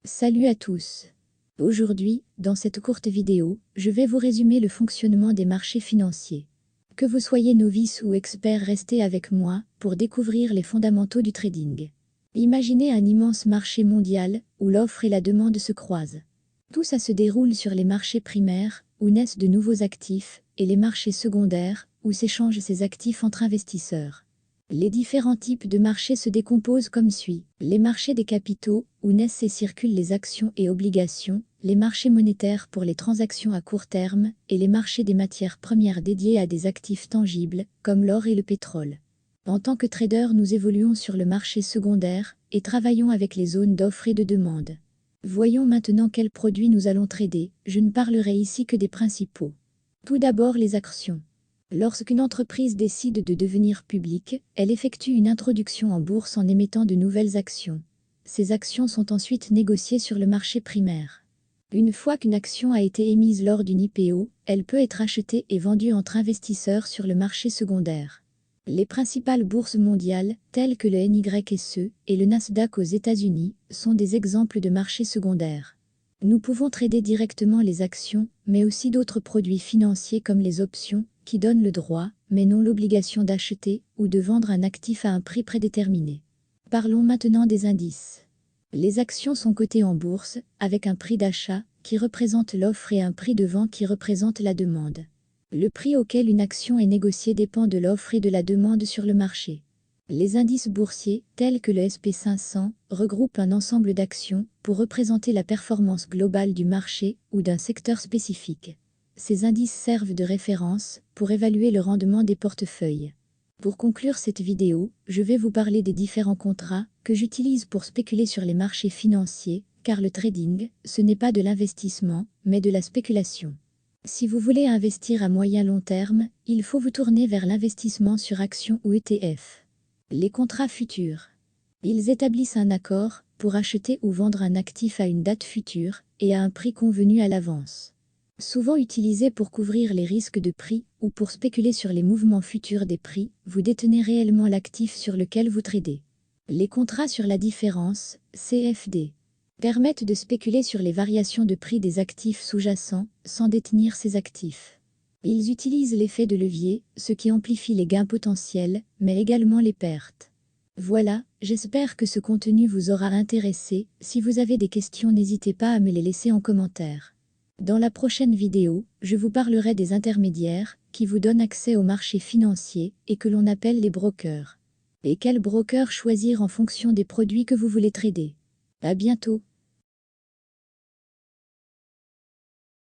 Salut à tous. Aujourd'hui, dans cette courte vidéo, je vais vous résumer le fonctionnement des marchés financiers. Que vous soyez novice ou expert, restez avec moi pour découvrir les fondamentaux du trading. Imaginez un immense marché mondial où l'offre et la demande se croisent. Tout ça se déroule sur les marchés primaires où naissent de nouveaux actifs et les marchés secondaires où s'échangent ces actifs entre investisseurs. Les différents types de marchés se décomposent comme suit. Les marchés des capitaux, où naissent et circulent les actions et obligations, les marchés monétaires pour les transactions à court terme, et les marchés des matières premières dédiés à des actifs tangibles, comme l'or et le pétrole. En tant que traders, nous évoluons sur le marché secondaire, et travaillons avec les zones d'offre et de demande. Voyons maintenant quels produits nous allons trader. Je ne parlerai ici que des principaux. Tout d'abord, les actions. Lorsqu'une entreprise décide de devenir publique, elle effectue une introduction en bourse en émettant de nouvelles actions. Ces actions sont ensuite négociées sur le marché primaire. Une fois qu'une action a été émise lors d'une IPO, elle peut être achetée et vendue entre investisseurs sur le marché secondaire. Les principales bourses mondiales, telles que le NYSE et le Nasdaq aux États-Unis, sont des exemples de marchés secondaires. Nous pouvons trader directement les actions, mais aussi d'autres produits financiers comme les options, qui donnent le droit, mais non l'obligation d'acheter ou de vendre un actif à un prix prédéterminé. Parlons maintenant des indices. Les actions sont cotées en bourse, avec un prix d'achat, qui représente l'offre, et un prix de vente qui représente la demande. Le prix auquel une action est négociée dépend de l'offre et de la demande sur le marché. Les indices boursiers, tels que le SP500, regroupent un ensemble d'actions pour représenter la performance globale du marché ou d'un secteur spécifique. Ces indices servent de référence pour évaluer le rendement des portefeuilles. Pour conclure cette vidéo, je vais vous parler des différents contrats que j'utilise pour spéculer sur les marchés financiers, car le trading, ce n'est pas de l'investissement, mais de la spéculation. Si vous voulez investir à moyen-long terme, il faut vous tourner vers l'investissement sur actions ou ETF. Les contrats futurs. Ils établissent un accord pour acheter ou vendre un actif à une date future et à un prix convenu à l'avance. Souvent utilisés pour couvrir les risques de prix ou pour spéculer sur les mouvements futurs des prix, vous détenez réellement l'actif sur lequel vous tradez. Les contrats sur la différence, CFD, permettent de spéculer sur les variations de prix des actifs sous-jacents sans détenir ces actifs. Ils utilisent l'effet de levier, ce qui amplifie les gains potentiels, mais également les pertes. Voilà, j'espère que ce contenu vous aura intéressé. Si vous avez des questions, n'hésitez pas à me les laisser en commentaire. Dans la prochaine vidéo, je vous parlerai des intermédiaires qui vous donnent accès au marché financier et que l'on appelle les brokers. Et quel broker choisir en fonction des produits que vous voulez trader. À bientôt.